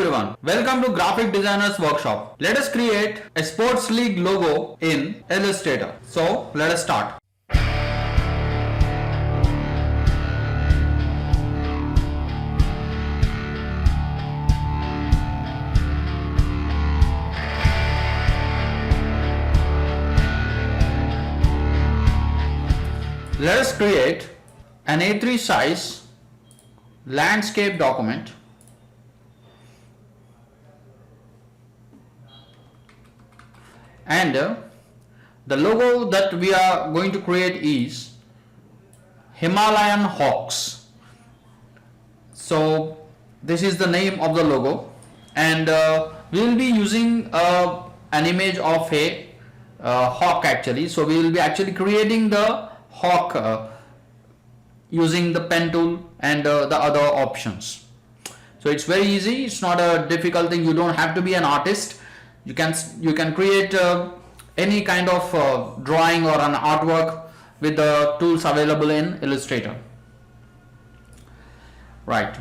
everyone, welcome to Graphic Designers Workshop. Let us create a sports league logo in Illustrator. So let us start. Let us create an A3 size landscape document. And the logo that we are going to create is Himalayan hawks. So this is the name of the logo, and we will be using an image of a hawk actually. So we will be actually creating the hawk using the pen tool and the other options. So it's very easy, it's not a difficult thing. You don't have to be an artist. You can create any kind of drawing or an artwork with the tools available in Illustrator. Right.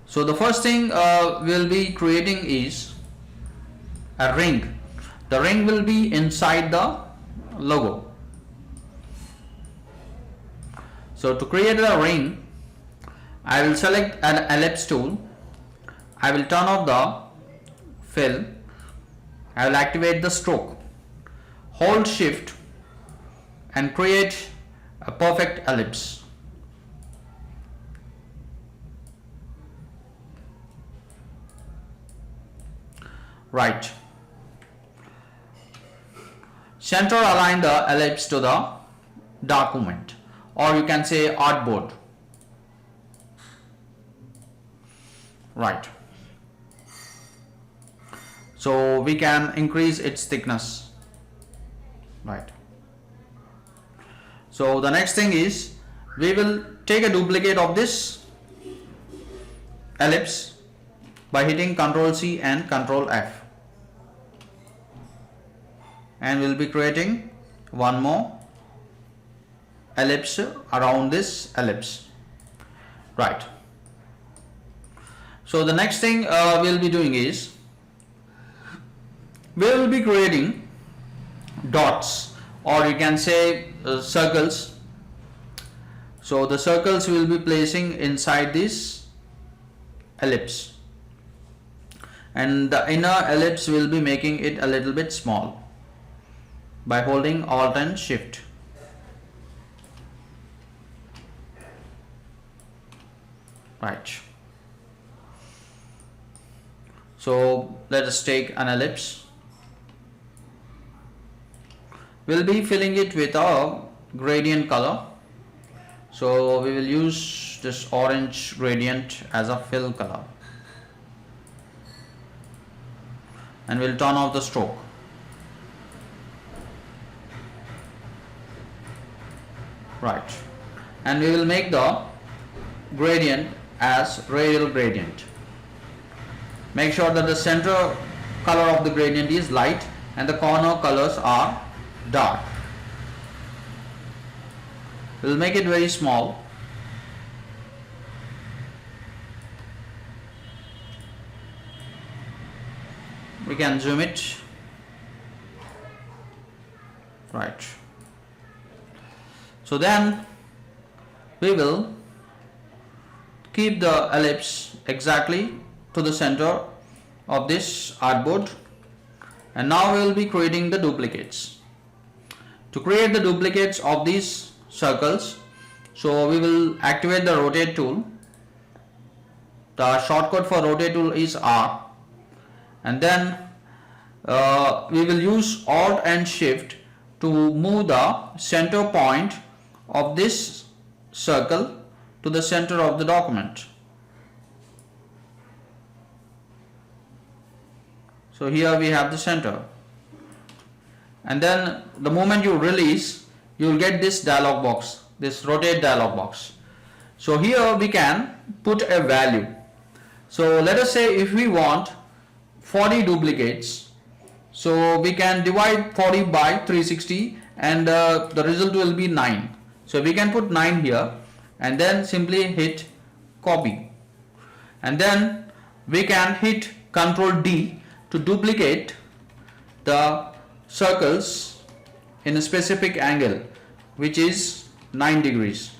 So the first thing we'll be creating is a ring. The ring will be inside the logo. So to create a ring, I will select an ellipse tool. I will turn off the fill. I will activate the stroke. Hold shift and create a perfect ellipse. Right. Center align the ellipse to the document, or you can say artboard. Right. So we can increase its thickness. Right. So the next thing is we will take a duplicate of this ellipse by hitting Ctrl C and Ctrl F, and we'll be creating one more ellipse around this ellipse. Right. So the next thing we'll be doing is we will be creating dots, or you can say circles. So the circles we will be placing inside this ellipse, and the inner ellipse will be making it a little bit small by holding Alt and Shift. Right. So let us take an ellipse. We'll be filling it with a gradient color. So we will use this orange gradient as a fill color, and we'll turn off the stroke. Right. And we will make the gradient as radial gradient. Make sure that the center color of the gradient is light and the corner colors are dark. We'll make it very small. We can zoom it. Right. So then we will keep the ellipse exactly to the center of this artboard, and now we will be creating the duplicates. To create the duplicates of these circles, so we will activate the rotate tool. The shortcut for rotate tool is R, and then we will use Alt and Shift to move the center point of this circle to the center of the document. So here we have the center, and then the moment you release, you will get this dialog box, this rotate dialog box. So here we can put a value. So let us say if we want 40 duplicates, so we can divide 40 by 360 and the result will be 9. So we can put 9 here and then simply hit copy. and then we can hit Ctrl D to duplicate the circles in a specific angle, which is 9 degrees.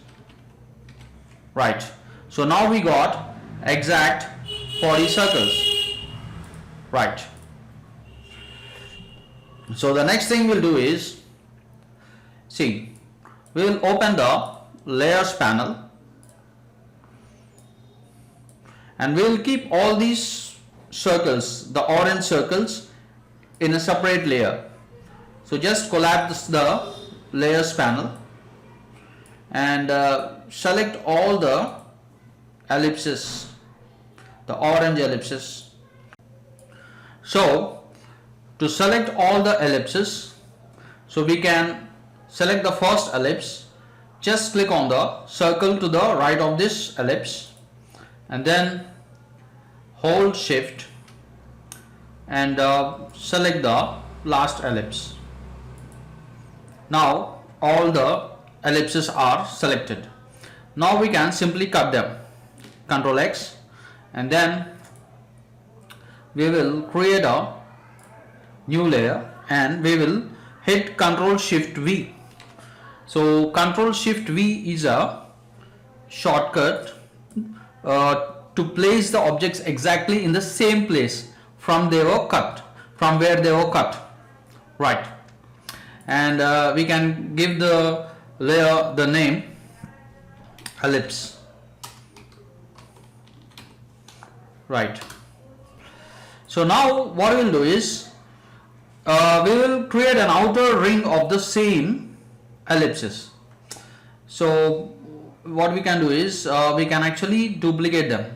Right, so now we got exact 40 circles. Right, so the next thing we'll do is, see, we will open the layers panel and we will keep all these circles, the orange circles, in a separate layer. So just collapse the layers panel and select all the ellipses, the orange ellipses. So to select all the ellipses, so we can select the first ellipse, just click on the circle to the right of this ellipse and then hold shift and select the last ellipse. Now all the ellipses are selected. Now we can simply cut them. Ctrl X, and then we will create a new layer and we will hit Ctrl Shift V. So Ctrl Shift V is a shortcut to place the objects exactly in the same place from where they were cut. Right, and we can give the layer the name Ellipse. Right, so now what we will do is we will create an outer ring of the same ellipses. So what we can do is we can actually duplicate them.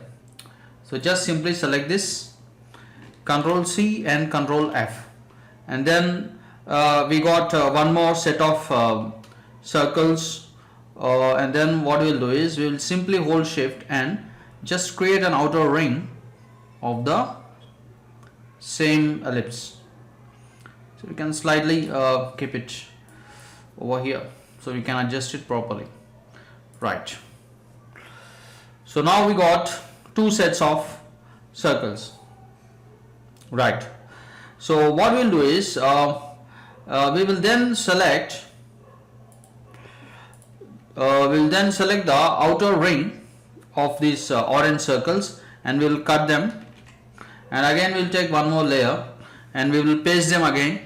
So just simply select this, Ctrl C and Ctrl F, and then we got one more set of circles, and then what we will do is we will simply hold shift and just create an outer ring of the same ellipse. So we can slightly keep it over here so we can adjust it properly. Right, so now we got two sets of circles. Right, so what we'll do is we will then select the outer ring of these orange circles and we will cut them, and again we will take one more layer and we will paste them again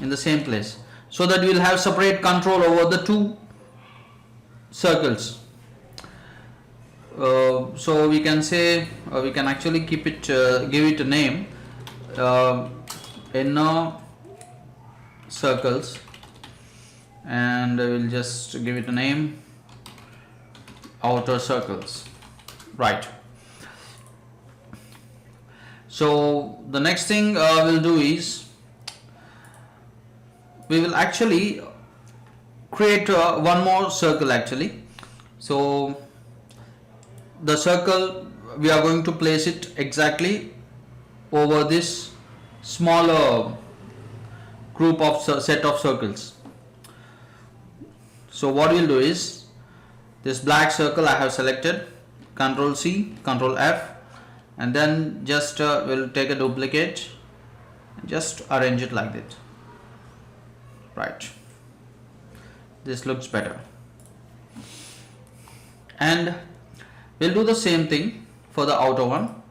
in the same place, so that we will have separate control over the two circles. So we can say we can actually keep it, give it a name, inner circles, and we will just give it a name outer circles. Right, so the next thing we'll do is we will actually create one more circle actually. So the circle, we are going to place it exactly over this smaller group of set of circles. So what we'll do is, this black circle I have selected, Ctrl C, Ctrl F, and then just we'll take a duplicate and just arrange it like that. Right, this looks better, and we'll do the same thing for the outer one.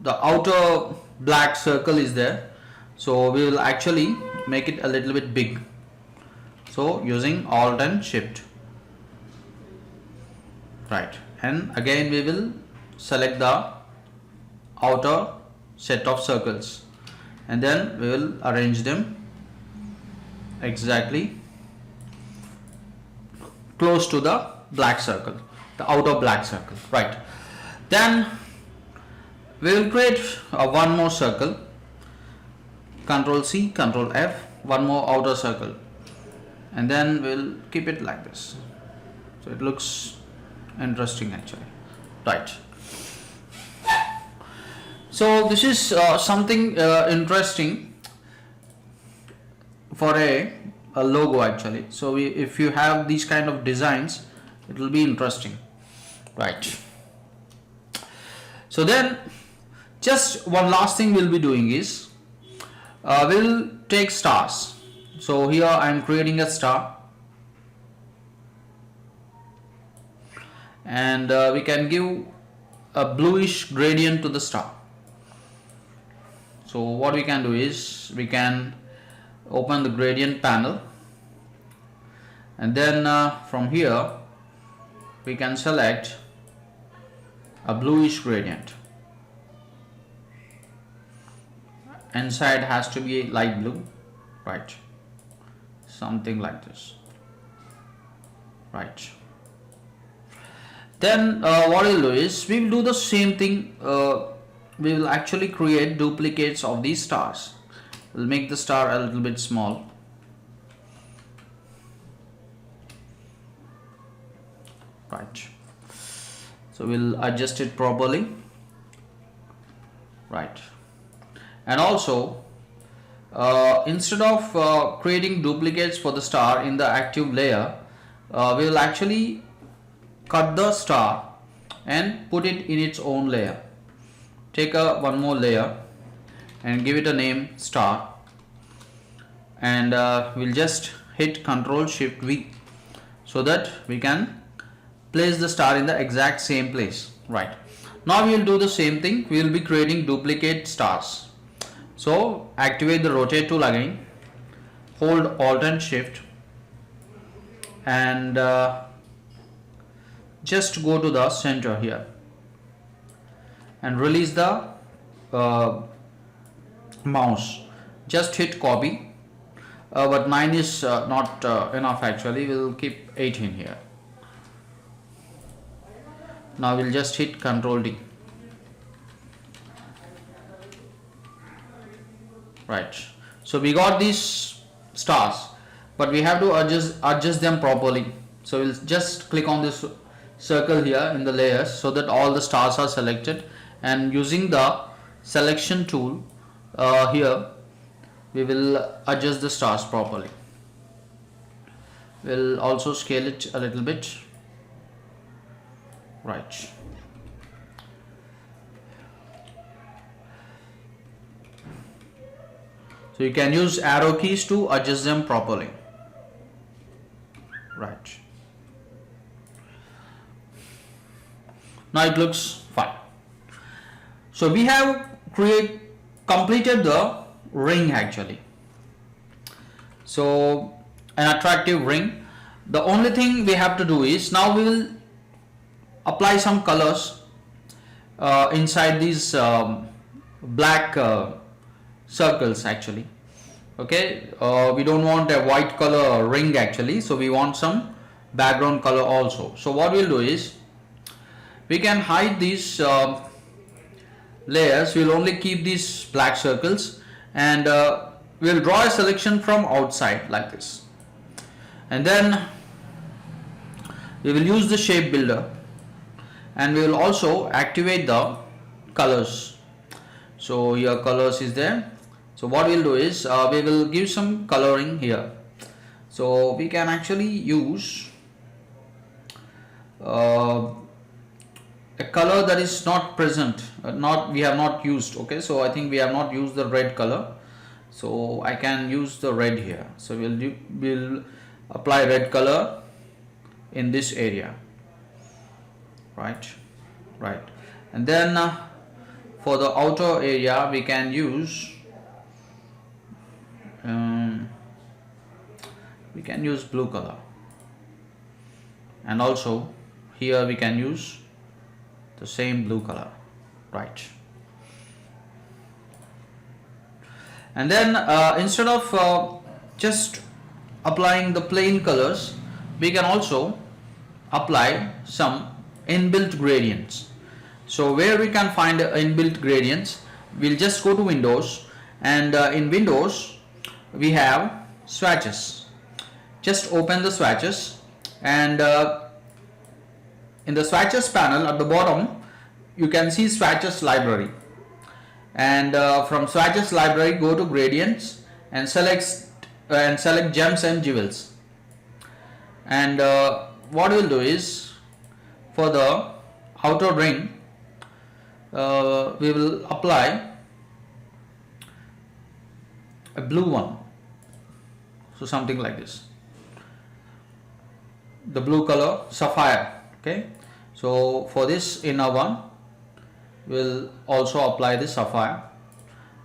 The outer black circle is there, so we will actually make it a little bit big, so using Alt and Shift. Right, and again we will select the outer set of circles and then we will arrange them exactly close to the black circle, the outer black circle. Right, then we will create one more circle, Ctrl C, Ctrl F, one more outer circle, and then we'll keep it like this, so it looks interesting actually. Right, so this is something interesting for a logo actually. So if you have these kind of designs, it will be interesting. Right, So then just one last thing we'll be doing is we'll take stars. So here I am creating a star, and we can give a bluish gradient to the star. So what we can do is we can open the gradient panel, and then from here we can select a bluish gradient. Inside has to be light blue, right? Something like this, right? Then what we'll do is we will do the same thing. We will actually create duplicates of these stars. We'll make the star a little bit small. Right. So we'll adjust it properly. Right. And also instead of creating duplicates for the star in the active layer, we will actually cut the star and put it in its own layer. Take one more layer and give it a name star, and we'll just hit Ctrl Shift V so that we can place the star in the exact same place. Right. Now we will do the same thing. We will be creating duplicate stars. So activate the rotate tool again, hold Alt and Shift, and just go to the center here and release the mouse. Just hit copy, but 9 is not enough actually. We'll keep 18 here. Now we'll just hit Ctrl D. Right. So we got these stars, but we have to adjust them properly. So we'll just click on this circle here in the layers so that all the stars are selected, and using the selection tool here we will adjust the stars properly. We'll also scale it a little bit. Right. So you can use arrow keys to adjust them properly. Right. Now it looks fine. So we have completed the ring actually. So an attractive ring. The only thing we have to do is now we will apply some colors inside these black circles actually. Okay, we don't want a white color ring actually, so we want some background color also. So what we'll do is we can hide these layers. We'll only keep these black circles, and we'll draw a selection from outside like this, and then we will use the shape builder, and we will also activate the colors. So here colors is there. So what we'll do is we will give some coloring here. So we can actually use a color that is not present, we have not used. Okay, so I think we have not used the red color, so I can use the red here. So we'll apply red color in this area. Right, and then for the outer area we can use blue color, and also here we can use the same blue color. Right, and then instead of just applying the plain colors, we can also apply some inbuilt gradients. So where we can find inbuilt gradients, we'll just go to Windows, and in Windows we have swatches. Just open the swatches, and in the swatches panel at the bottom you can see swatches library, and from swatches library go to gradients and select gems and jewels. And what we'll do is for the outer ring we will apply a blue one, so something like this, the blue color sapphire. Okay, so for this inner one we'll also apply this sapphire,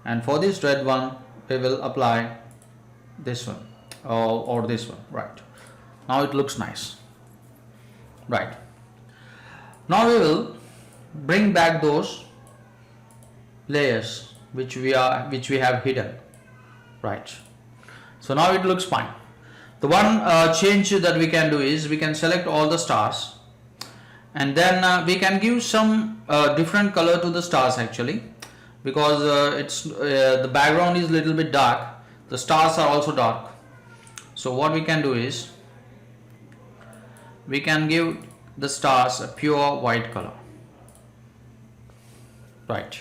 and for this red one we will apply this one or this one. Right, now it looks nice. Right, now we will bring back those layers which we have hidden. Right, so now it looks fine. The one change that we can do is we can select all the stars, and then we can give some different color to the stars actually, because it's the background is little bit dark, the stars are also dark. So what we can do is we can give the stars a pure white color. Right,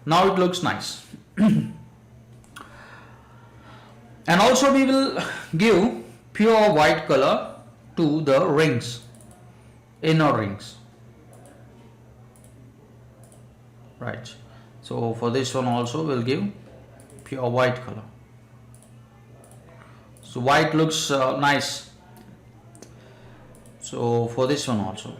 now it looks nice. And also we will give pure white color to the rings, inner rings. Right, so for this one also we'll give pure white color. So white looks nice. So for this one also.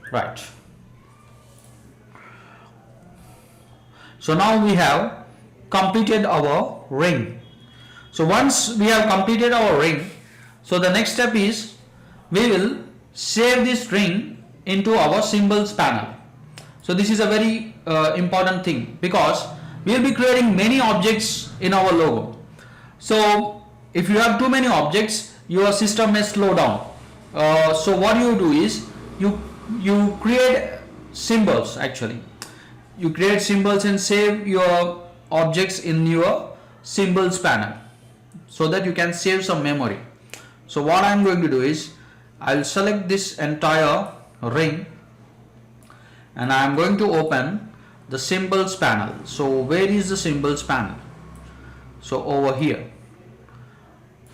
Right, so now we have completed our ring. So once we have completed our ring, so the next step is we will save this ring into our symbols panel. So this is a very important thing, because we will be creating many objects in our logo. So if you have too many objects, your system may slow down. So what you do is you create symbols actually. You create symbols and save your objects in your symbols panel, so that you can save some memory. So what I am going to do is I'll select this entire ring and I am going to open the symbols panel. So where is the symbols panel? So over here.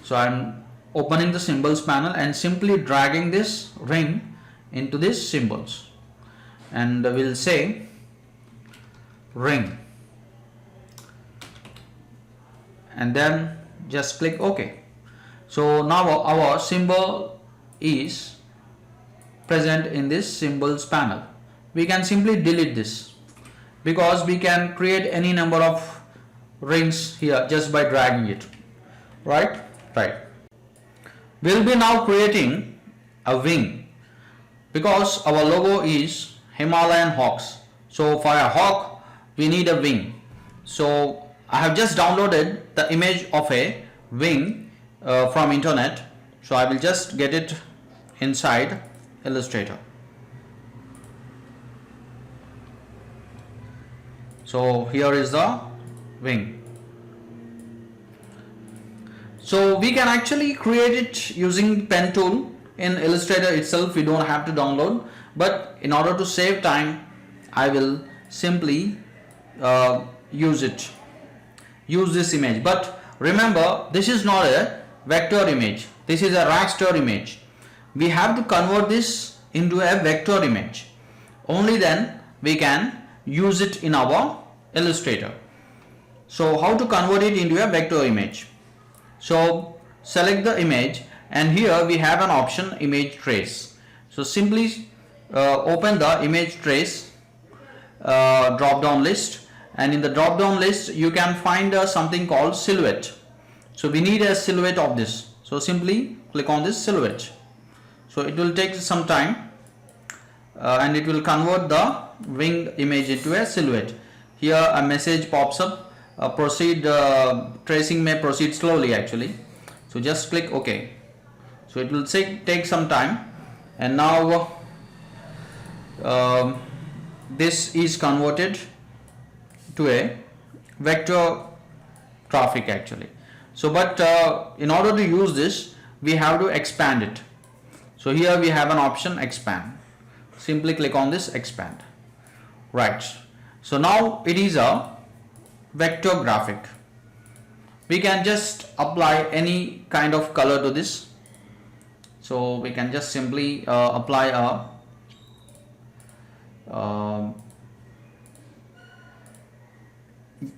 So I'm opening the symbols panel and simply dragging this ring into this symbols, and we'll say ring, and then just click OK. So now our symbol is present in this symbols panel. We can simply delete this, because we can create any number of rings here just by dragging it. Right. We'll be now creating a wing, because our logo is Himalayan hawks. So for a hawk we need a wing. So I have just downloaded the image of a wing from internet. So I will just get it inside Illustrator. So here is the wing. So we can actually create it using pen tool in Illustrator itself. We don't have to download, but in order to save time I will simply use this image. But remember, this is not a vector image, this is a raster image. We have to convert this into a vector image. Only then we can use it in our Illustrator. So how to convert it into a vector image? So select the image, and here we have an option, image trace. So simply open the image trace drop down list, and in the drop down list you can find something called silhouette. So we need a silhouette of this. So simply click on this silhouette. So it will take some time and it will convert the winged image into a silhouette. Here a message pops up, tracing may proceed slowly actually. So just click OK. So it will take some time, and now this is converted to a vector graphic actually. So but in order to use this we have to expand it. So here we have an option, expand. Simply click on this expand. Right, so now it is a vector graphic. We can just apply any kind of color to this. So we can just simply apply a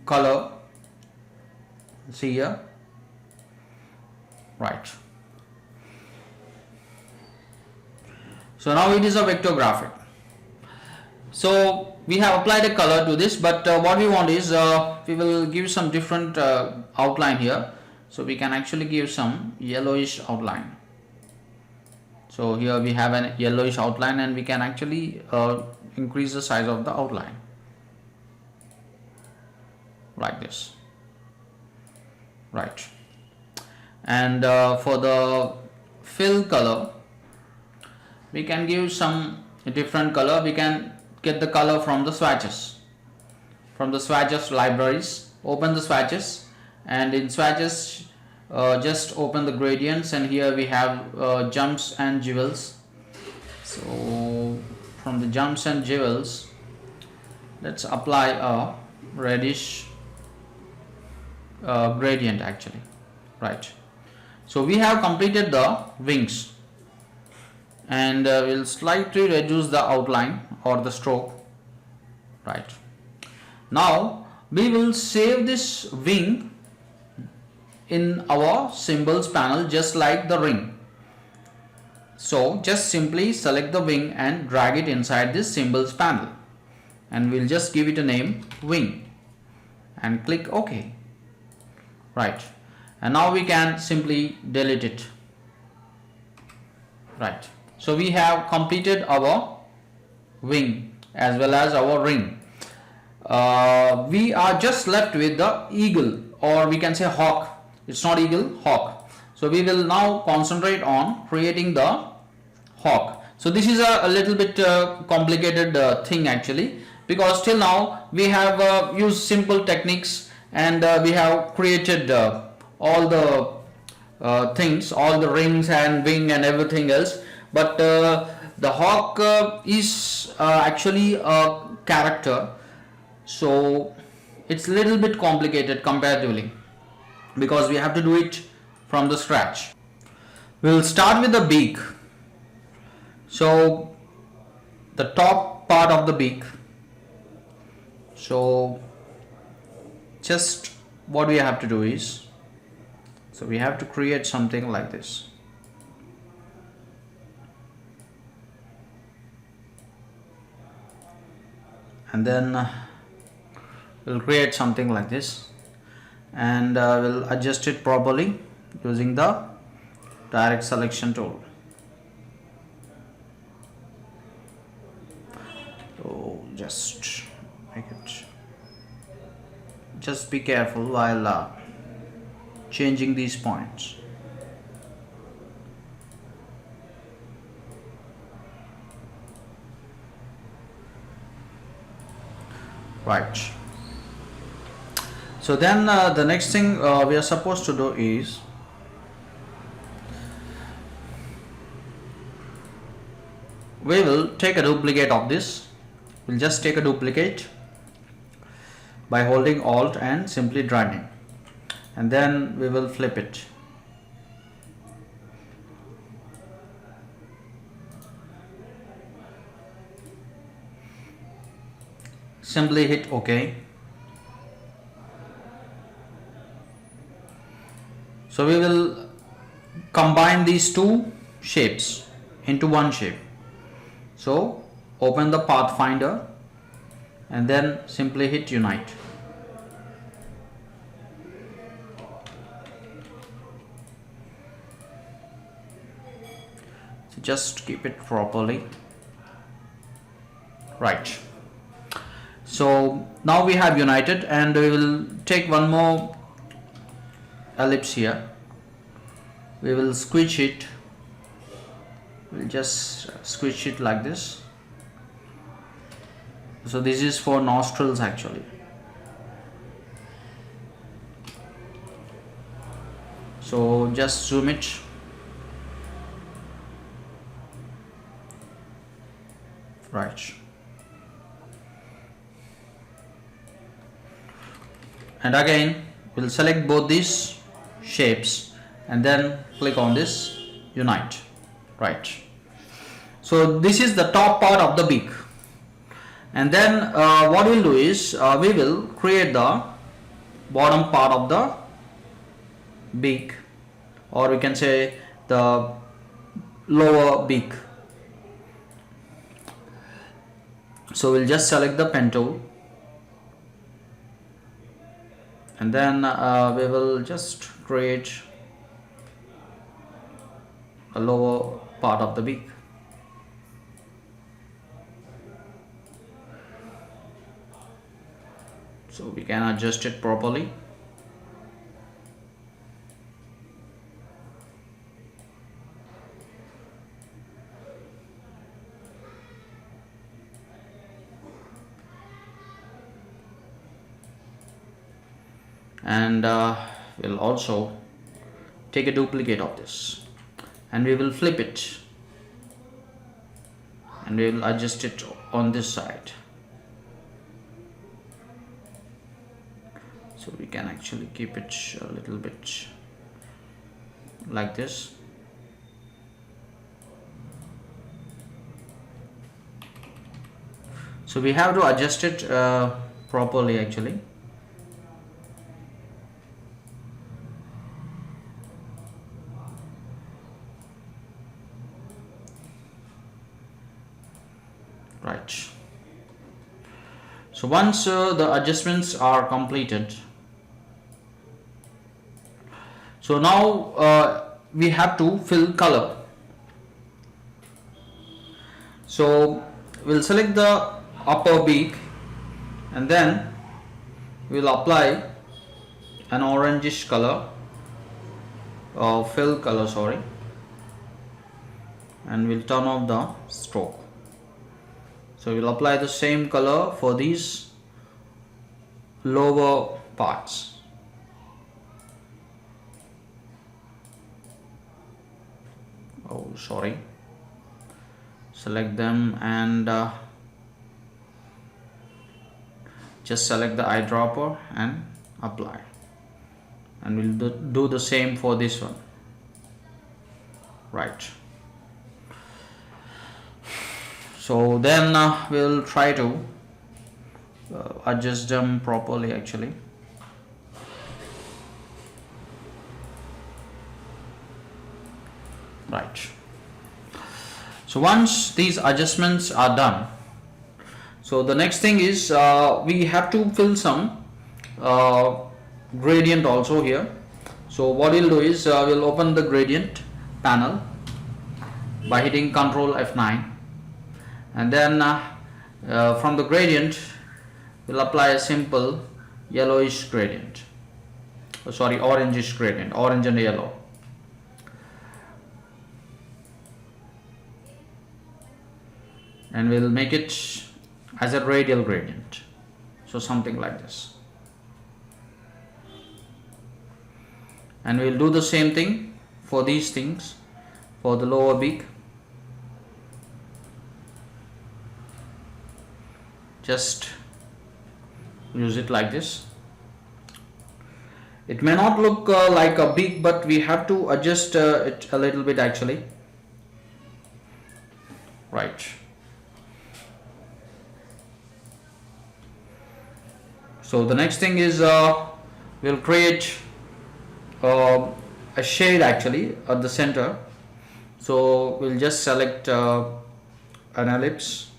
color. See here, right. So now it is a vector graphic. So we have applied a color to this, but what we want is we will give some different outline here. So we can actually give some yellowish outline. So here we have a yellowish outline, and we can actually increase the size of the outline like this, right. And for the fill color, we can give some different color. We can get the color from the swatches, libraries. Open the swatches, and in swatches just open the gradients, and here we have jumps and jewels. So from the jumps and jewels, let's apply a reddish gradient actually, right. So we have completed the wings, and we'll slightly reduce the outline or the stroke, right. Now we will save this wing in our symbols panel, just like the ring. So just simply select the wing and drag it inside this symbols panel, and we'll just give it a name, wing, and click OK, right. And now we can simply delete it, right. So we have completed our wing as well as our ring. We are just left with the eagle, or we can say hawk. It's not eagle, hawk. So we will now concentrate on creating the hawk. So this is a little bit complicated thing actually, because till now we have used simple techniques, and we have created all the things, all the rings and wing and everything else. But the hawk is actually a character, so it's a little bit complicated comparatively, because we have to do it from the scratch. We'll start with the beak. So the top part of the beak. So just what we have to do is, so we have to create something like this. And then we'll create something like this, and we'll adjust it properly using the direct selection tool. So just make it, just be careful while changing these points. Right. So then the next thing we are supposed to do is, we will take a duplicate of this. We'll just take a duplicate by holding Alt and simply dragging, and then we will flip it. Simply hit OK. So we will combine these two shapes into one shape. So open the Pathfinder and then simply hit Unite. So just keep it properly. Right. So now we have united, and we will take one more ellipse here. We will squish it. We'll just squish it like this. So this is for nostrils actually. So just zoom it. Right. And again we'll select both these shapes and then click on this Unite. right. So this is the top part of the beak, and then what we'll do is we will create the bottom part of the beak, or we can say the lower beak. So we'll just select the pen tool, and then we will just create a lower part of the beak. So we can adjust it properly. And we'll also take a duplicate of this, and we will flip it, and we will adjust it on this side. So we can actually keep it a little bit like this. So we have to adjust it properly actually. Right. So once the adjustments are completed, so now we have to fill color. So we'll select the upper beak, and then we'll apply an orangish color, fill color, sorry, and we'll turn off the stroke. So we'll apply the same color for these lower parts. Oh, sorry. Select them and just select the eyedropper and apply. And we'll do the same for this one. Right. So then we'll try to adjust them properly actually. Right. So once these adjustments are done, so the next thing is we have to fill some gradient also here. So what we'll do is we'll open the gradient panel by hitting Ctrl F9, and then from the gradient we'll apply a simple yellowish gradient, orangish gradient, orange and yellow. And we'll make it as a radial gradient, so something like this. And we'll do the same thing for these things, for the lower beak. Just use it like this. It may not look like a beak, but we have to adjust it a little bit actually. Right. So the next thing is we'll create a shade actually at the center. So we'll just select an ellipse.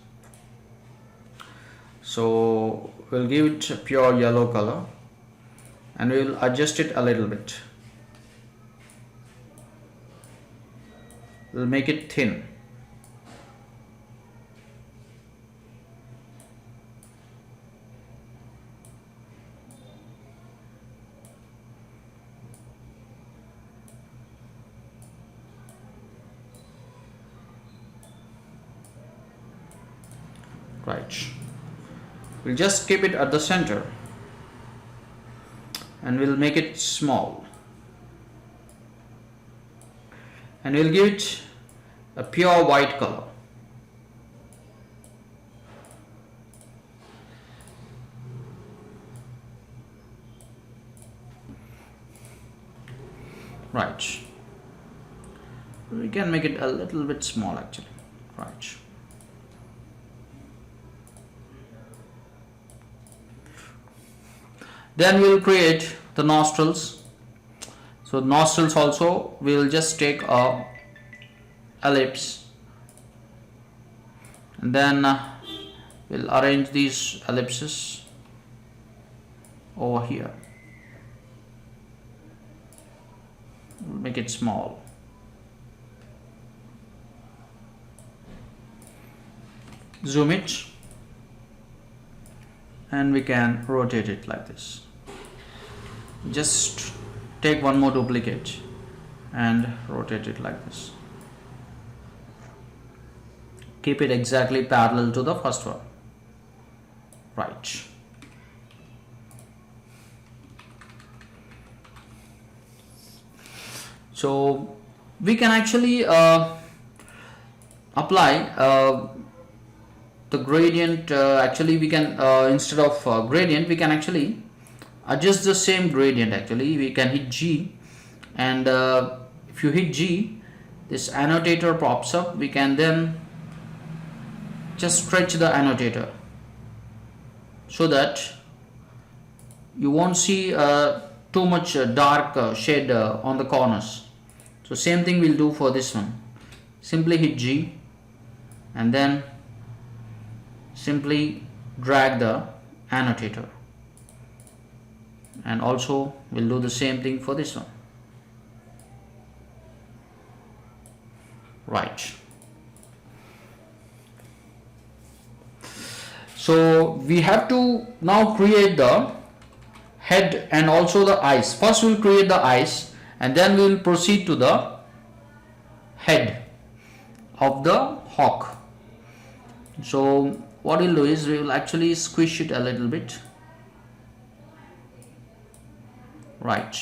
So we'll give it a pure yellow color, and we'll adjust it a little bit. We'll make it thin. Right. We'll just keep it at the center, and we'll make it small, and we'll give it a pure white color. Right. we can make it a little bit small actually. Right. Then we'll create the nostrils. So nostrils also we'll just take a ellipse, and then we'll arrange these ellipses over here. We'll make it small. Zoom it, and we can rotate it like this. Just take one more duplicate and rotate it like this. Keep it exactly parallel to the first one. Right. So we can actually apply the gradient. Actually we can instead of gradient, we can actually adjust the same gradient. Actually we can hit G, and if you hit G, this annotator pops up. We can then just stretch the annotator so that you won't see too much dark shade on the corners. So same thing we'll do for this one. Simply hit G and then simply drag the annotator, and also we'll do the same thing for this one. Right. So we have to now create the head and also the eyes. First we'll create the eyes, and then we'll proceed to the head of the hawk. So what we'll do is we will actually squish it a little bit. Right.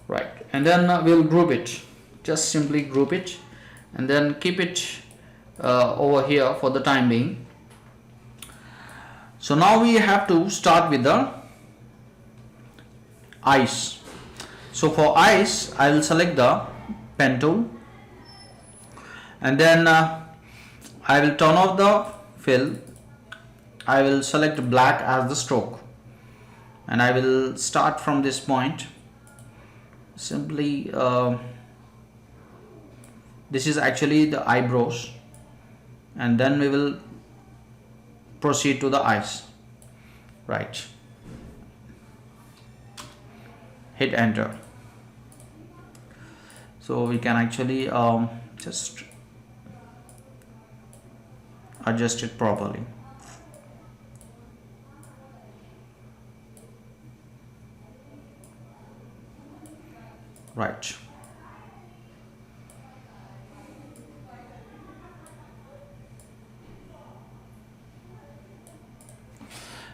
Right, and then we'll group it. Just simply group it and then keep it over here for the time being. So now we have to start with the eyes. So for eyes, I will select the pen tool, and then I will turn off the fill. I will select black as the stroke, and I will start from this point. Simply this is actually the eyebrows, and then we will proceed to the eyes. Right. Hit enter. So we can actually just adjust it properly. Right.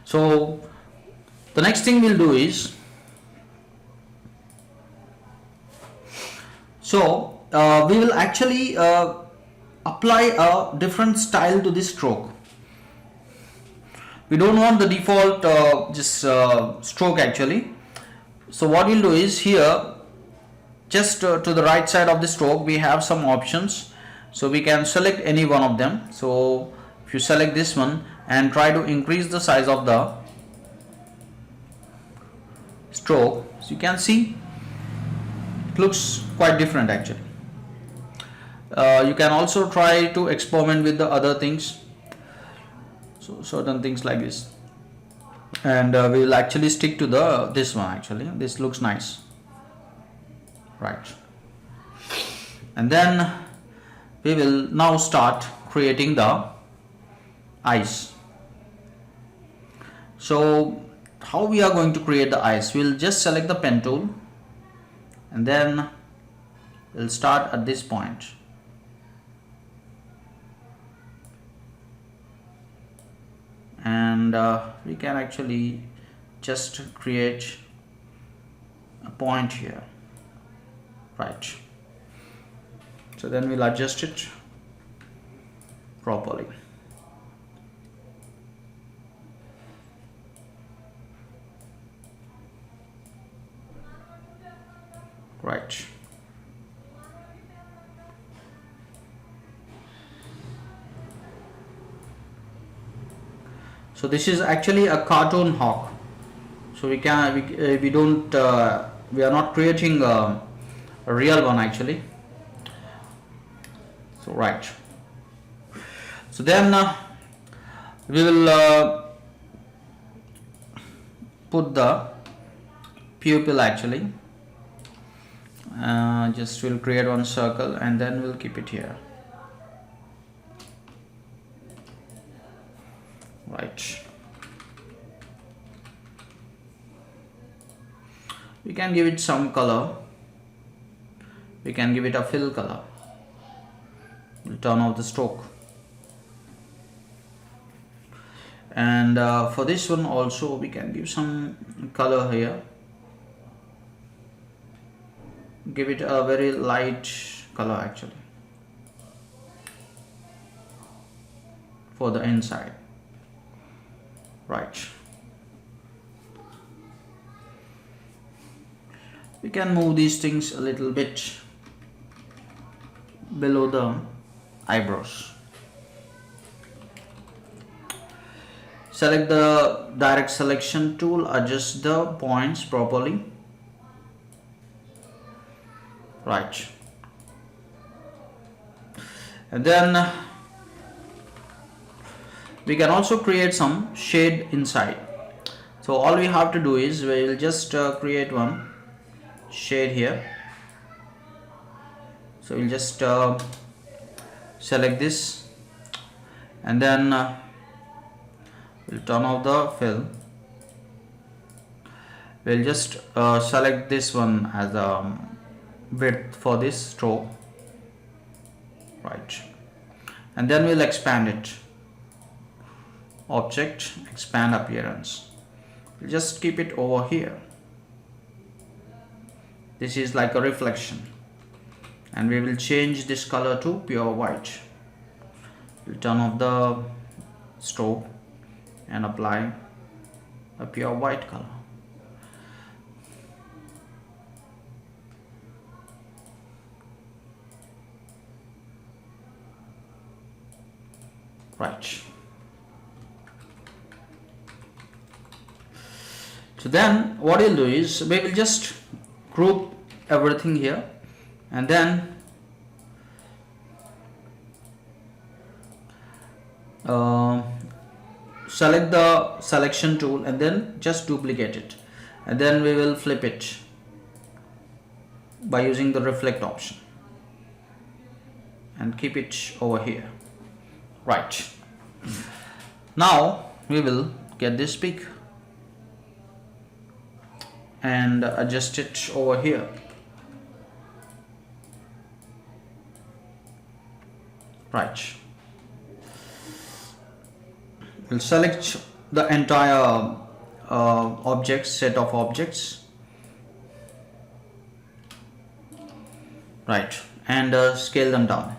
So the next thing we'll do is, we will actually apply a different style to this stroke. We don't want the default stroke actually. So what we'll do is, here just to the right side of the stroke we have some options, so we can select any one of them. So if you select this one and try to increase the size of the stroke, so you can see it looks quite different actually. You can also try to experiment with the other things, so certain things like this, and we will actually stick to this one. Actually this looks nice. Right. And then we will now start creating the eyes. So how we are going to create the eyes? We'll just select the pen tool, and then we'll start at this point. And we can actually just create a point here. Right. So then we'll adjust it properly. Right. So this is actually a cartoon hawk. So we don't we are not creating a real one actually. So right. So then we will put the pupil actually. Just we'll create one circle and then we'll keep it here. Right. We can give it some color. We can give it a fill color. We'll turn off the stroke. And for this one also we can give some color here. Give it a very light color actually for the inside. Right. We can move these things a little bit below the eyebrows. Select the direct selection tool, adjust the points properly. Right. And then we can also create some shade inside. So all we have to do is we will just create one shade here. So we'll just select this and then we'll turn off the fill. We'll just select this one as a width for this stroke. Right. And then we'll expand it. Object, expand appearance. We'll just keep it over here. This is like a reflection. And we will change this color to pure white. We'll turn off the stroke and apply a pure white color. Right. So then what we'll do is we will just group everything here and then select the selection tool and then just duplicate it, and then we will flip it by using the reflect option and keep it over here. Right. Now we will get this peak and adjust it over here. Right. We'll select the entire set of objects. Right. And scale them down.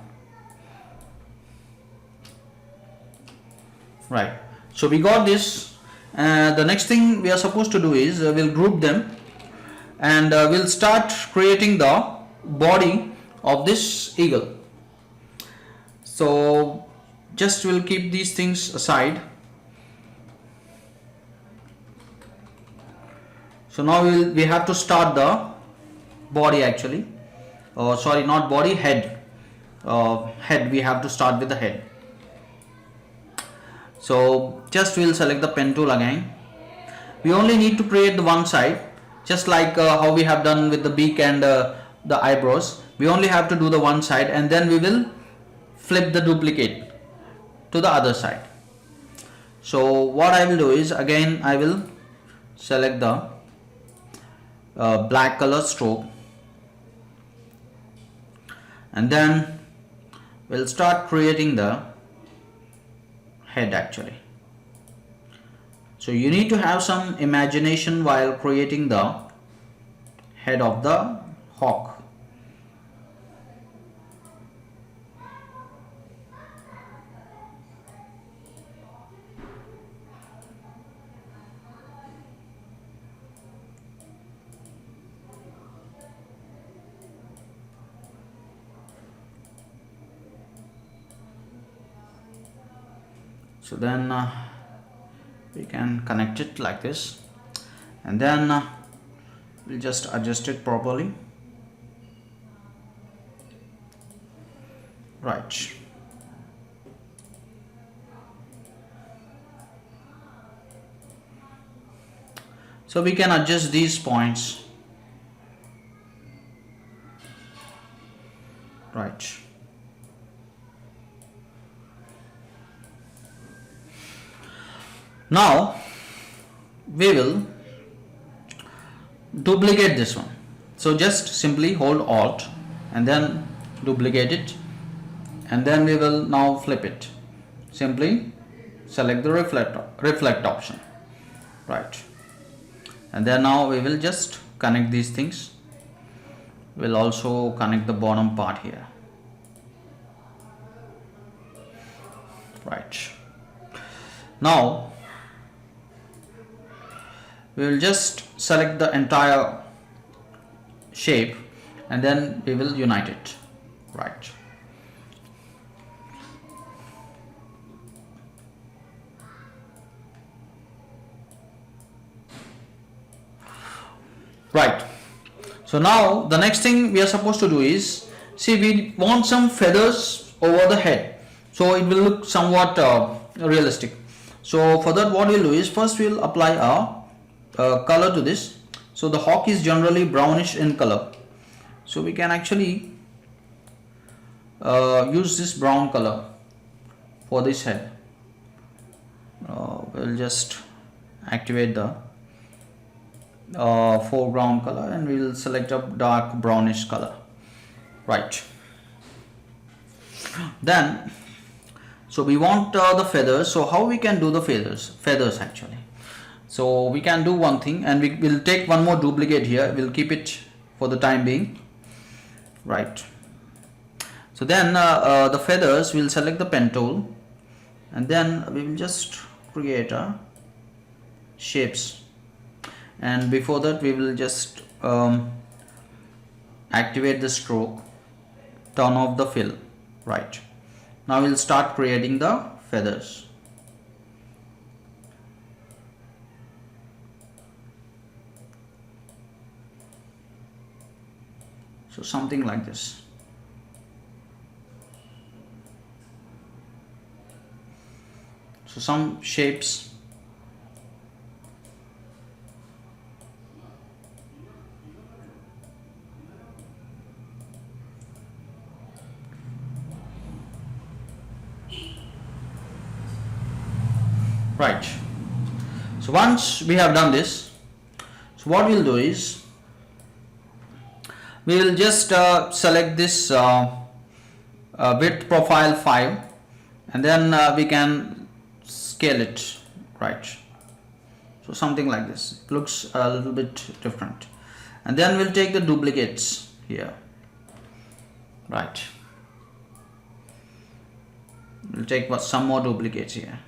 Right. So we got this. The next thing we are supposed to do is we'll group them and we'll start creating the body of this eagle. So just we'll keep these things aside. So now we have to start the body actually. Sorry, not body, head. Head, we have to start with the head. So just we'll select the pen tool again. We only need to create the one side, just like how we have done with the beak and the eyebrows. We only have to do the one side and then we will flip the duplicate to the other side. So what I will do is again I will select the black color stroke and then we'll start creating the head actually. So you need to have some imagination while creating the head of the hawk. So then we can connect it like this, and then we'll just adjust it properly. Right. So we can adjust these points. Right. Now we will duplicate this one. So just simply hold Alt and then duplicate it, and then we will now flip it. Simply select the reflect option. Right. And then now we will just connect these things. We'll also connect the bottom part here. Right. Now we will just select the entire shape and then we will unite it. Right. Right. So now the next thing we are supposed to do is, see, we want some feathers over the head, so it will look somewhat realistic. So for that, what we'll do is, first we'll apply a color to this. So the hawk is generally brownish in color, so we can actually use this brown color for this head. We'll just activate the foreground color and we'll select a dark brownish color. Right. Then, so we want the feathers. So how we can do the feathers actually? So we can do one thing, and we will take one more duplicate here. We'll keep it for the time being. Right. So then the feathers, we'll select the pen tool, and then we will just create a shapes. And before that, we will just activate the stroke, turn off the fill. Right. Now we'll start creating the feathers. So something like this. So some shapes. Right. So once we have done this, so what we'll do is, we will just select this width profile 5, and then we can scale it. Right. So something like this. It looks a little bit different. And then we'll take the duplicates here. Right. We'll take some more duplicates here.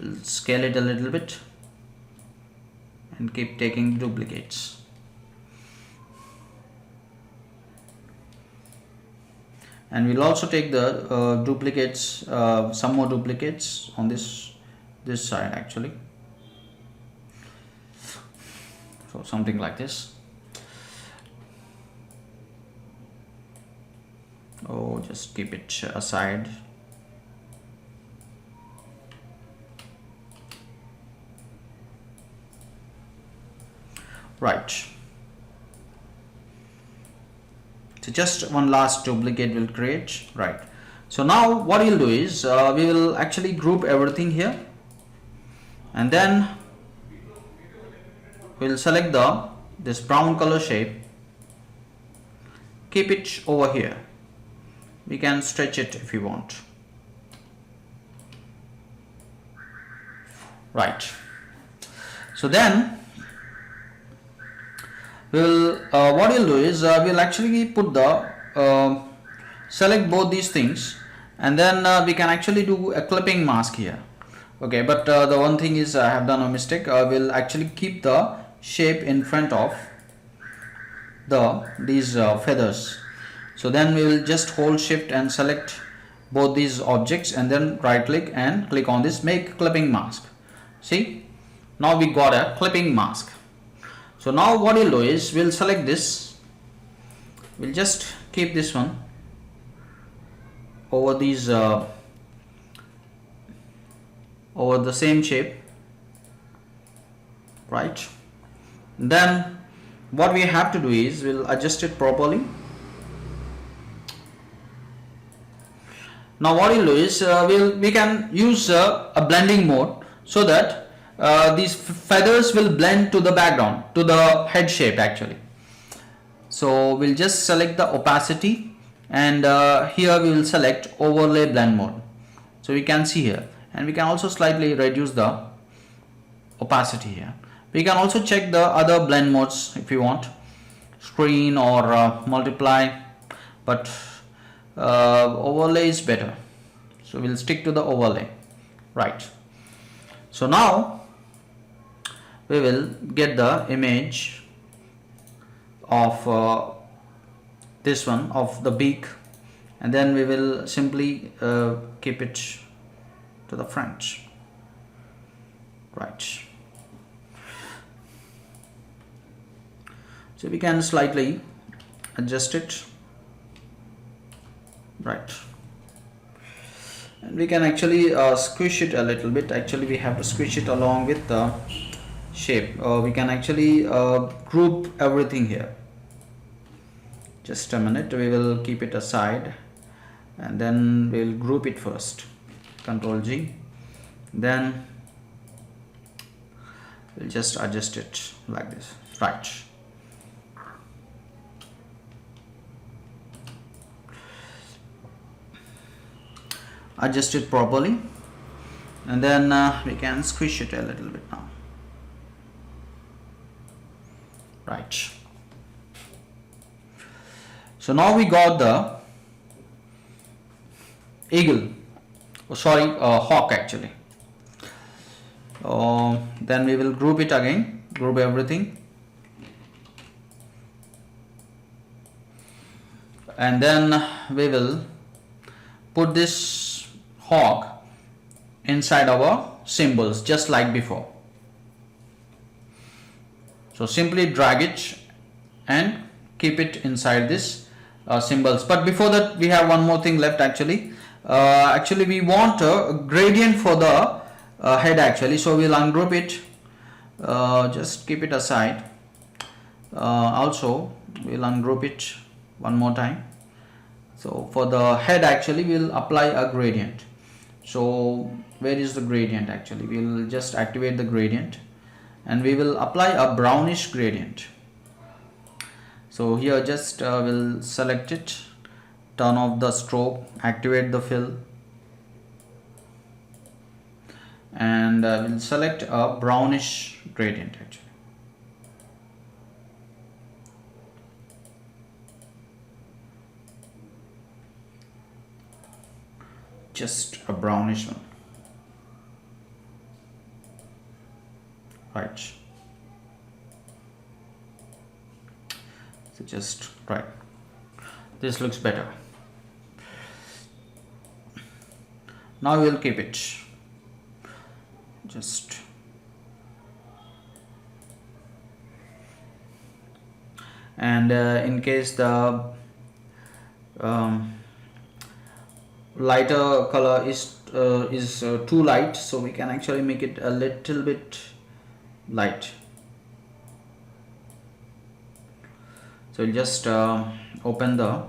We'll scale it a little bit and keep taking duplicates. And we'll also take the duplicates, some more duplicates on this side actually. So something like this. Oh, just keep it aside. Right. So just one last duplicate will create. Right. So now what we'll do is, we will actually group everything here, and then we'll select this brown color shape, keep it over here. We can stretch it if you want. Right. So then we'll what we'll do is, we'll actually put the select both these things, and then we can actually do a clipping mask here. Okay, but the one thing is, I have done a mistake. We'll actually keep the shape in front of these feathers. So then we will just hold shift and select both these objects and then right click and click on this make clipping mask. See, now we got a clipping mask. So now what we'll do is we'll select this, we'll just keep this one over these over the same shape, right? Then what we have to do is we'll adjust it properly. Now what we'll do is we can use a blending mode so that these feathers will blend to the background, to the head shape actually. So we'll just select the opacity and here we will select overlay blend mode. So we can see here, and we can also slightly reduce the opacity here. We can also check the other blend modes if you want, screen or multiply, but overlay is better, so we'll stick to the overlay, right? So now we will get the image of this one of the beak, and then we will simply keep it to the front, right? So we can slightly adjust it, right? And we can actually squish it a little bit. Actually we have to squish it along with the shape. We can actually group everything here. Just a minute, we will keep it aside and then we'll group it first. Ctrl G, then we'll just adjust it like this, right? Adjust it properly, and then we can squish it a little bit now, right? So now we got the eagle, hawk actually. Then we will group it again, group everything, and then we will put this hawk inside our symbols just like before. So simply drag it and keep it inside this symbols. But before that we have one more thing left actually. Actually we want a gradient for the head actually, so we'll ungroup it, just keep it aside. Also we'll ungroup it one more time. So for the head actually we'll apply a gradient. So where is the gradient actually? We'll just activate the gradient and we will apply a brownish gradient. So here just we'll select it, turn off the stroke, activate the fill, and we'll select a brownish gradient actually. Just a brownish one, right? So just right, this looks better. Now we'll keep it just and in case the lighter color is too light, so we can actually make it a little bit light. So we'll just open the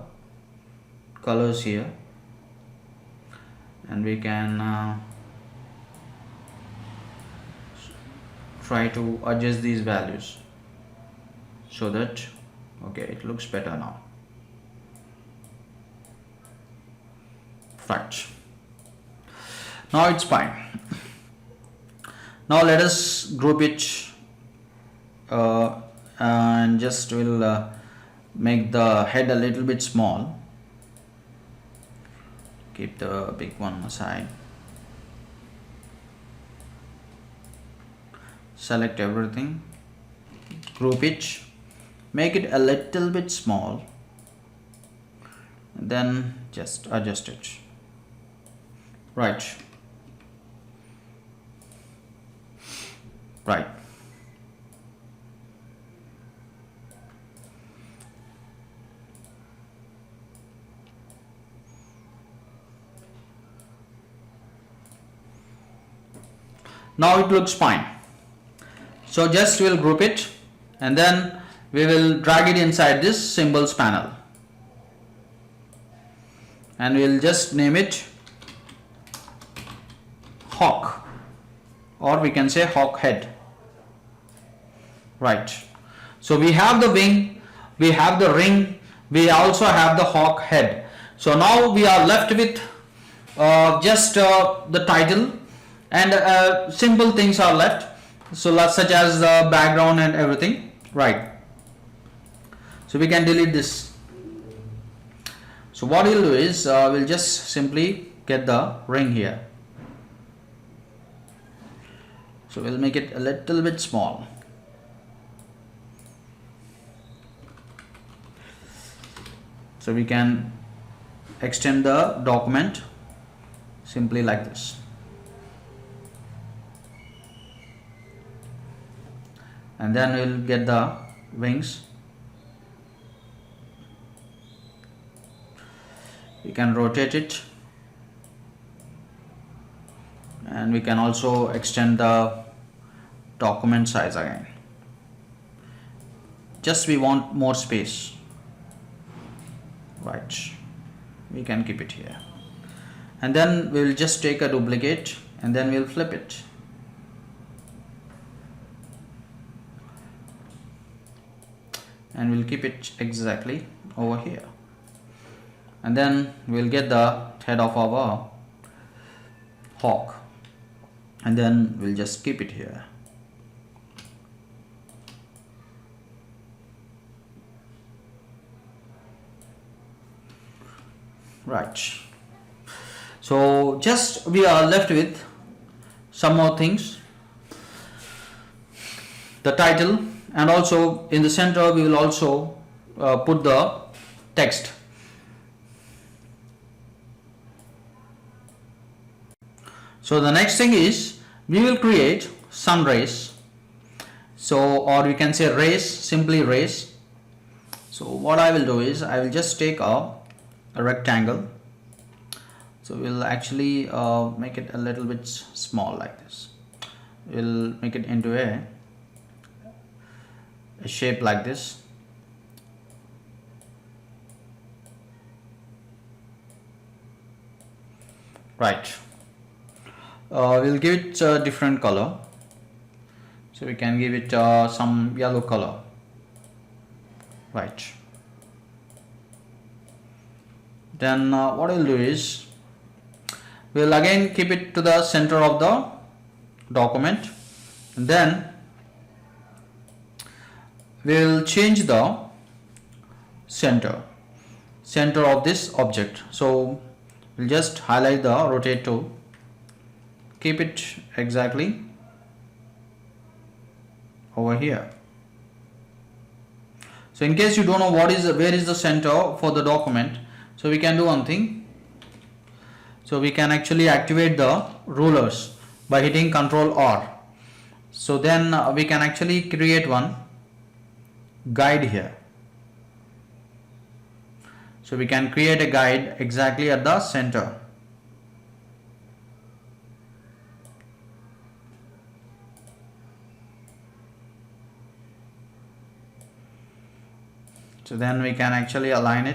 colors here and we can try to adjust these values so that okay, it looks better now. Right, now it's fine. Now let us group it and just will make the head a little bit small. Keep the big one aside. Select everything, group it, make it a little bit small, and then just adjust it. Right. Now it looks fine. So just we'll group it and then we will drag it inside this symbols panel and we'll just name it hawk, or we can say hawk head. Right. So we have the wing, we have the ring, we also have the hawk head. So now we are left with just the title, and simple things are left, so such as the background and everything. Right. So we can delete this. So what we'll do is we'll just simply get the ring here. So we'll make it a little bit small. So we can extend the document simply like this. And then we'll get the wings. We can rotate it, and we can also extend the document size again. Just we want more space. Right. We can keep it here. And then we will just take a duplicate and then we'll flip it. And we'll keep it exactly over here. And then we'll get the head of our hawk. And then we'll just keep it here. Right. So just we are left with some more things. The title, and also in the center we will also put the text. So the next thing is we will create sun rays. So, or we can say rays, simply rays. So what I will do is I will just take a rectangle. So we'll actually make it a little bit small like this. We'll make it into a shape like this. Right. We'll give it a different color. So we can give it some yellow color. Right. Then what we'll do is we'll again keep it to the center of the document, and then we'll change the center of this object. So we'll just highlight the rotate tool, keep it exactly over here. So in case you don't know where is the center for the document, so we can do one thing. So we can actually activate the rulers by hitting Ctrl R. So then we can actually create one guide here. So we can create a guide exactly at the center. So then we can actually align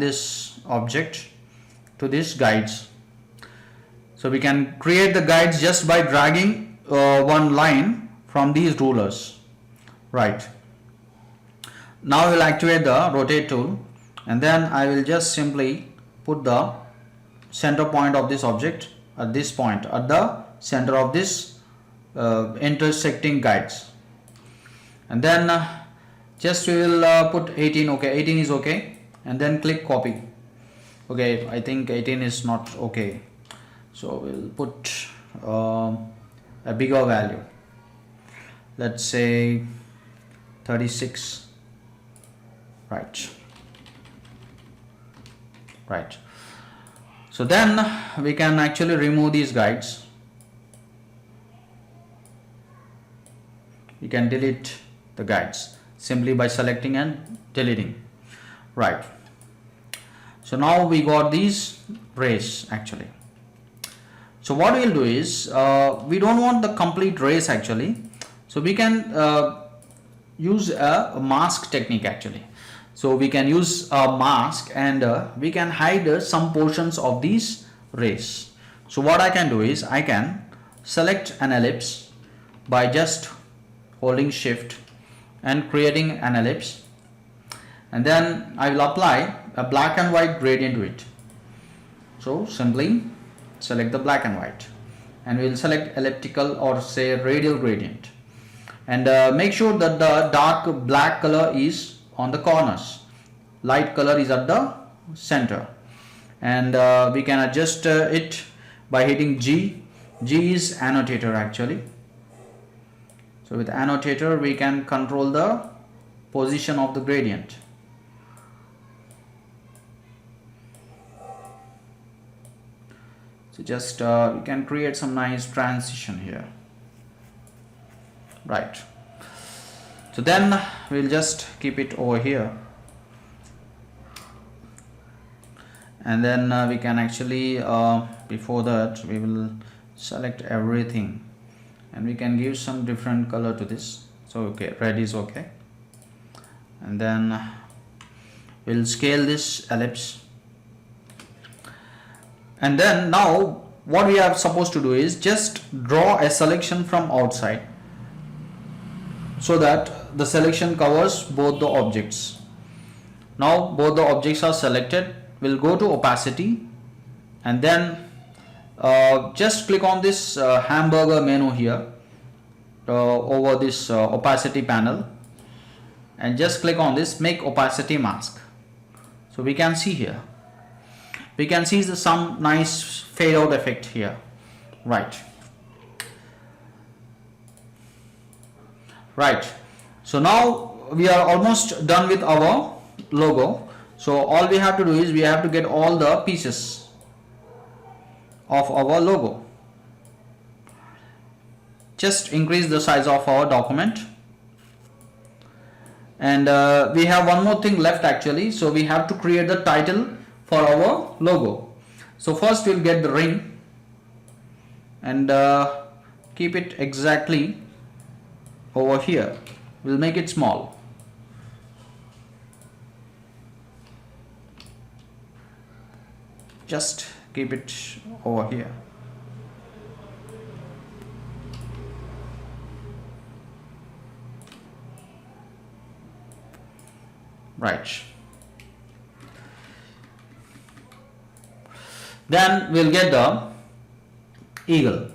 this object to these guides. So we can create the guides just by dragging one line from these rulers. Right. Now we'll activate the rotate tool, and then I will just simply put the center point of this object at this point, at the center of this intersecting guides. And then just we will put 18. Okay, 18 is okay, and then click copy. Okay, I think 18 is not okay, so we'll put a bigger value. Let's say 36. Right. right? So then we can actually remove these guides. You can delete the guides simply by selecting and deleting, right? So now we got these rays actually. So what we'll do is, we don't want the complete rays actually, so we can use a mask technique actually. So we can use a mask and we can hide some portions of these rays. So what I can do is, I can select an ellipse by just holding shift and creating an ellipse, and then I will apply a black and white gradient to it. So simply select the black and white, and we will select elliptical or say radial gradient, and make sure that the dark black color is on the corners, light color is at the center, and we can adjust it by hitting G. G is annotator actually. So with annotator we can control the position of the gradient. So just we can create some nice transition here, right? So then we'll just keep it over here, and then we can actually before that we will select everything, and we can give some different color to this. So okay, red is okay, and then we'll scale this ellipse, and then now what we are supposed to do is just draw a selection from outside, so that the selection covers both the objects. Now both the objects are selected. We'll go to opacity, and then just click on this hamburger menu here over this opacity panel, and just click on this make opacity mask. So we can see here, we can see some nice fade out effect here, right? Right. So now we are almost done with our logo. So all we have to do is, we have to get all the pieces of our logo. Just increase the size of our document, and we have one more thing left actually. So we have to create the title for our logo. So first we'll get the ring and keep it exactly over here. We'll make it small. Just keep it over here. Right. Then we'll get the eagle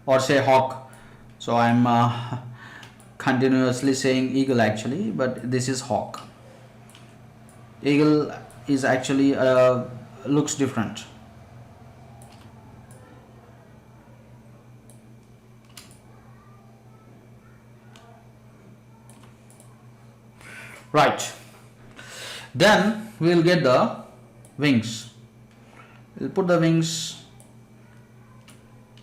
or say hawk. So I'm continuously saying eagle actually, but this is hawk. Eagle is actually looks different. Right. Then we will get the wings. We'll put the wings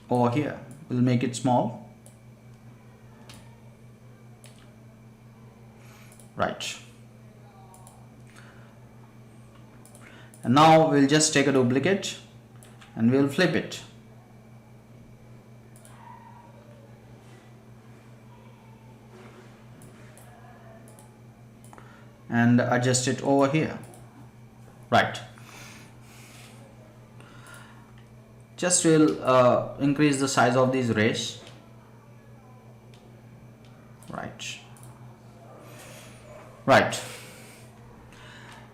over here. We'll make it small. Right. And now we'll just take a duplicate and we'll flip it. And adjust it over here. Right. Just will increase the size of these rays. Right. Right.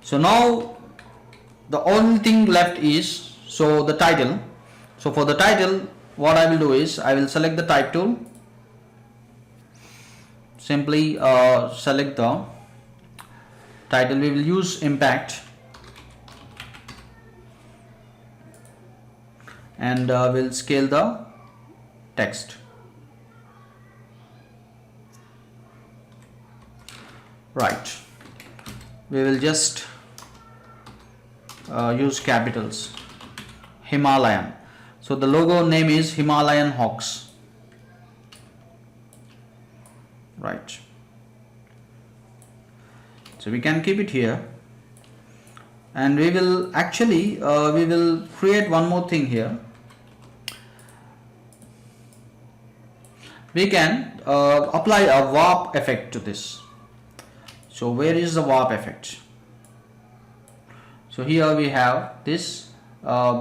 So now the only thing left is the title. So for the title, what I will do is I will select the type tool. Simply select the title. We will use impact, and we'll scale the text. Right. We will just use capitals. Himalayan. So the logo name is Himalayan Hawks. Right. So we can keep it here, and we will actually we will create one more thing here. We can apply a warp effect to this. So where is the warp effect? So here we have this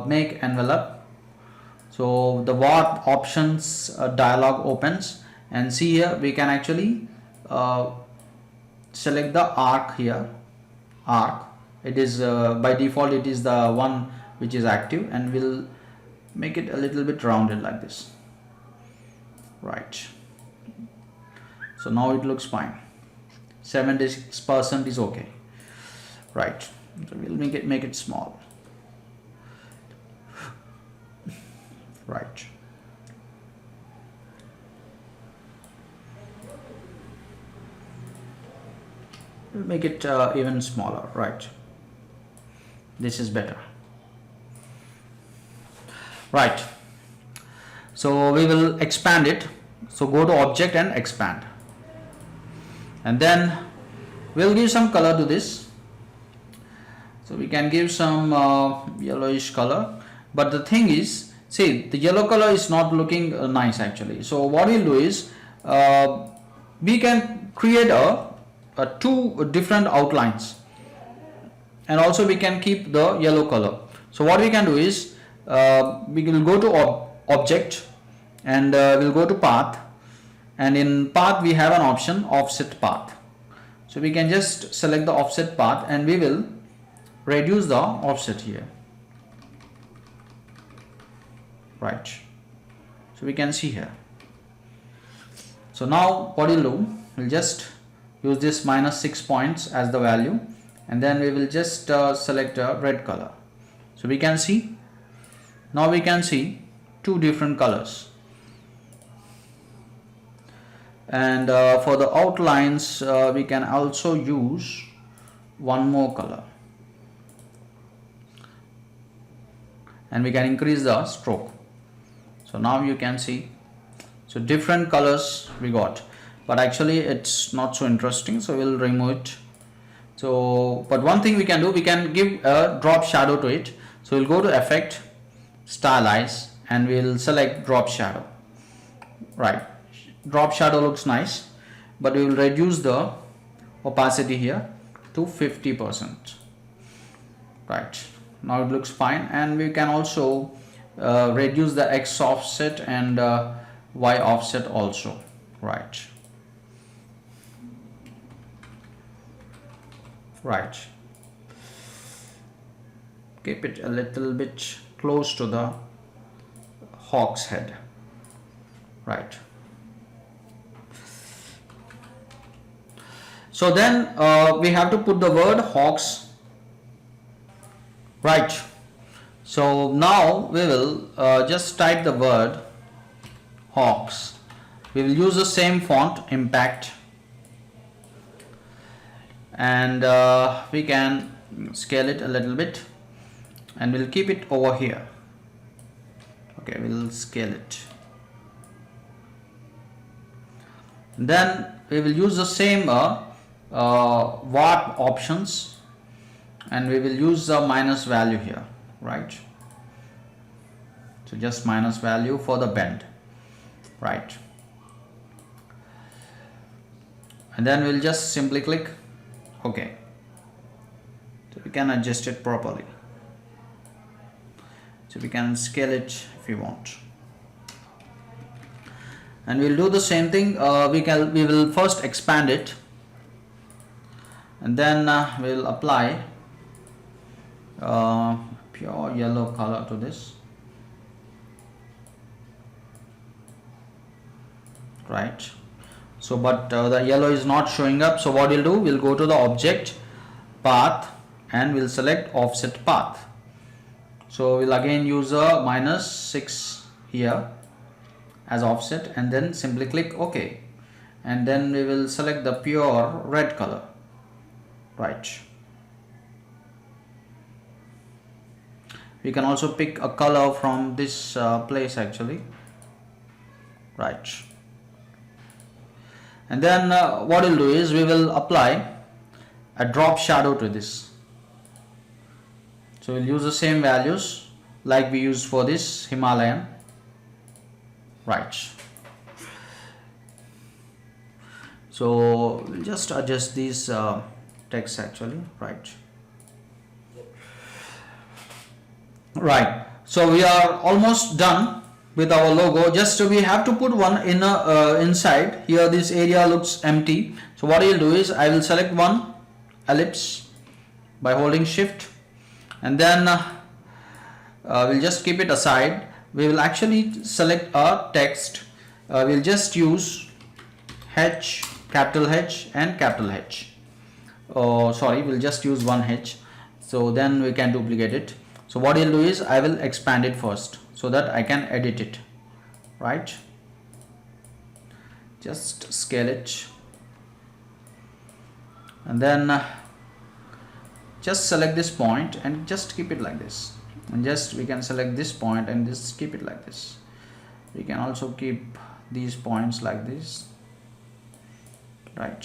make envelope. So the warp options dialog opens, and see here we can actually select the arc here. Arc, it is by default it is the one which is active, and we'll make it a little bit rounded like this. Right. So now it looks fine. 76% is okay. Right. So we'll make it small. Right. We'll make it even smaller. Right. This is better. Right. So we will expand it. So go to object and expand, and then we'll give some color to this. So we can give some yellowish color, but the thing is, see, the yellow color is not looking nice actually. So what we'll do is we can create a two different outlines, and also we can keep the yellow color. So what we can do is we will go to object, and we'll go to path, and in path we have an option offset path. So we can just select the offset path, and we will reduce the offset here. Right. So we can see here. So now what we'll do, we'll just use this -6 points as the value, and then we will just select a red color. So we can see, now we can see two different colors. And for the outlines we can also use one more color, and we can increase the stroke. So now you can see, so different colors we got, but actually it's not so interesting, so we'll remove it. So but one thing we can do, we can give a drop shadow to it. So we'll go to effect, stylize, and we'll select drop shadow. Right. Drop shadow looks nice, but we will reduce the opacity here to 50%. Right. Now it looks fine, and we can also reduce the X offset and Y offset also. Right. Right. Keep it a little bit close to the hawk's head. Right. So then we have to put the word hawks. Right. So now we will just type the word hawks. We will use the same font, impact, and we can scale it a little bit, and we'll keep it over here. Okay, we'll scale it. Then we will use the same warp options, and we will use the minus value here. Right. So just minus value for the bend. Right. And then we'll just simply click OK. So we can adjust it properly. So we can scale it if you want. And we'll do the same thing. We will first expand it, and then we'll apply pure yellow color to this. Right. So but the yellow is not showing up, so what we'll do, we'll go to the object, path, and we'll select offset path. So we'll again use a -6 here as offset, and then simply click OK, and then we will select the pure red color. Right. we can also pick a color from this place actually, right? And then what we'll do is we will apply a drop shadow to this. So we'll use the same values like we used for this Himalayan, right? So we'll just adjust these text actually, right? Right, so we are almost done with our logo. Just we have to put one in inside here. This area looks empty, so what you'll do is I will select one ellipse by holding shift, and then we'll just keep it aside. We will actually select a text. We'll just use H, capital H and capital H. Oh sorry, we'll just use one H, so then we can duplicate it. So what you'll do is I will expand it first so that I can edit it, right? Just scale it, and then just select this point and just keep it like this, and just we can select this point and just keep it like this. We can also keep these points like this, right?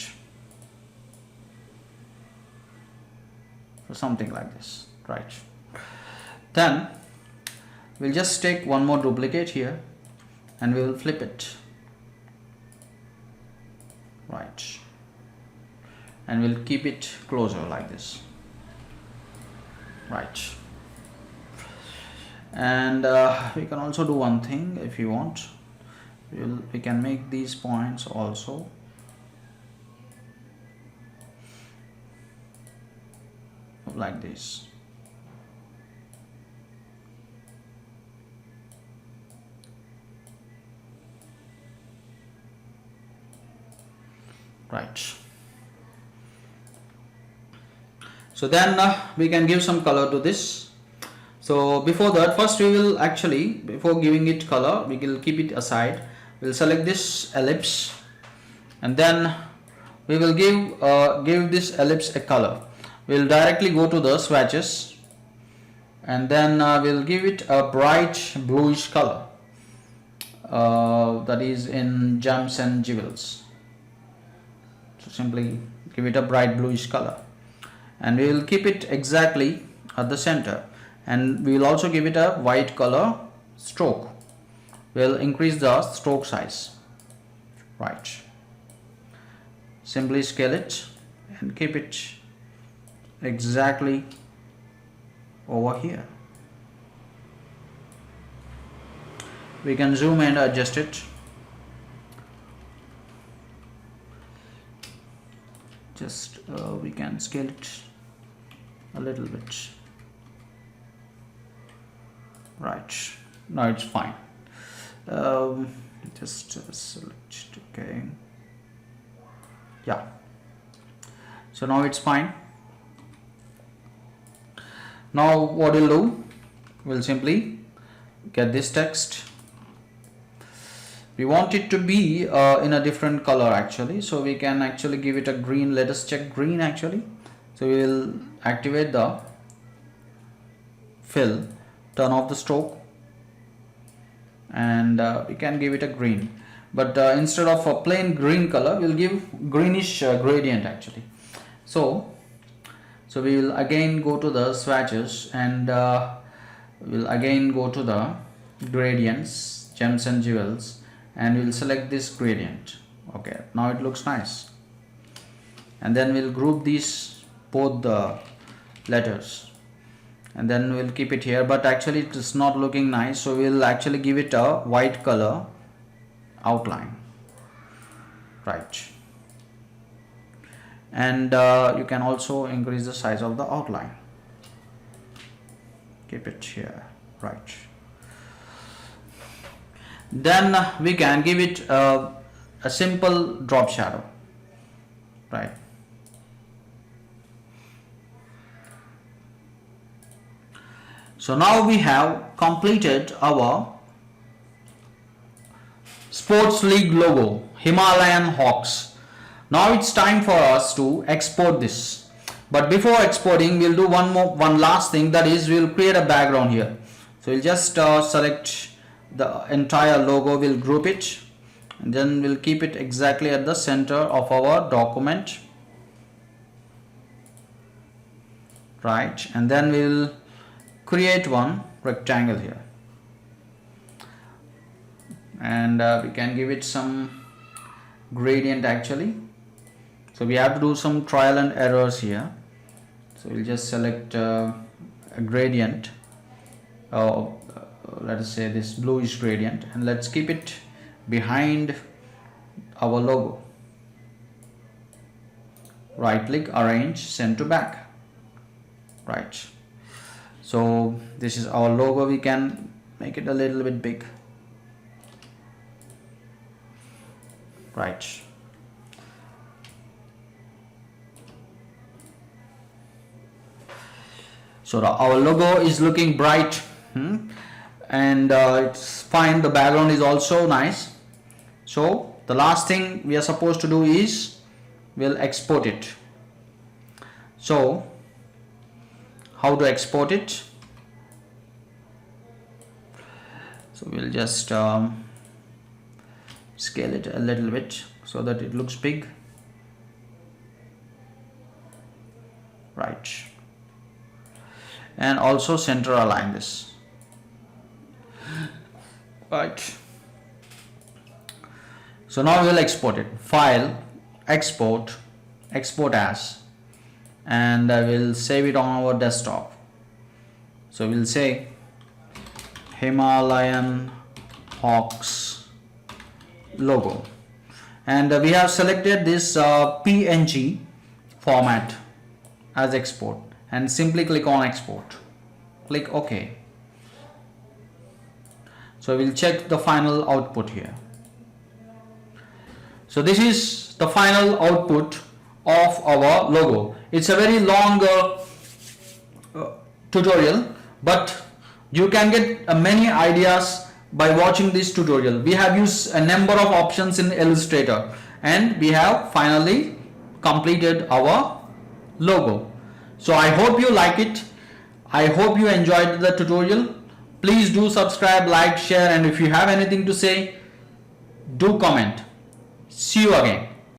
So something like this, right? Then we'll just take one more duplicate here and we will flip it, right? And we'll keep it closer like this, right? And we can also do one thing if you want. We can make these points also like this. Right. So then we can give some color to this. So before that, first we will actually, before giving it color, we will keep it aside. We'll select this ellipse, and then we will give this ellipse a color. We'll directly go to the swatches, and then we'll give it a bright bluish color, that is in gems and jewels. So simply give it a bright bluish color, and we will keep it exactly at the center, and we will also give it a white color stroke. We'll increase the stroke size, right? Simply scale it and keep it exactly over here. We can zoom and adjust it. Just we can scale it a little bit, right? Now it's fine. Just select, okay, yeah, so now it's fine. Now what we'll do, we'll simply get this text. We want it to be in a different color actually, so we can actually give it a green. Let us check green actually. So we will activate the fill, turn off the stroke, and we can give it a green, but instead of a plain green color, we'll give greenish gradient actually. So we will again go to the swatches, and we'll again go to the gradients, gems and jewels, and we'll select this gradient. Okay, now it looks nice. And then we'll group these both the letters, and then we'll keep it here, but actually it is not looking nice, so we'll actually give it a white color outline, right? And you can also increase the size of the outline. Keep it here, right? Then we can give it a simple drop shadow, right? So now we have completed our sports league logo, Himalayan Hawks. Now it's time for us to export this. But before exporting, we'll do one last thing, that is we'll create a background here. So we'll just select the entire logo, we'll group it, and then we'll keep it exactly at the center of our document, right? And then we'll create one rectangle here, and we can give it some gradient actually. So we have to do some trial and errors here. So we'll just select a gradient, let us say this bluish gradient, and let's keep it behind our logo. Right click, arrange, send to back. Right. So this is our logo. We can make it a little bit big. Right. So our logo is looking bright, and it's fine. The background is also nice. So the last thing we are supposed to do is we'll export it. So how to export it? So we'll just scale it a little bit so that it looks big. Right. And also center align this. Right. So now we'll export it. File, export, export as, and I will save it on our desktop. So we'll say Himalayan Hawks logo, and we have selected this PNG format as export, and simply click on export. Click OK. So we'll check the final output here. So this is the final output of our logo. It's a very long tutorial, but you can get many ideas by watching this tutorial. We have used a number of options in Illustrator, and we have finally completed our logo. So I hope you like it. I hope you enjoyed the tutorial. Please do subscribe, like, share, and if you have anything to say, do comment. See you again.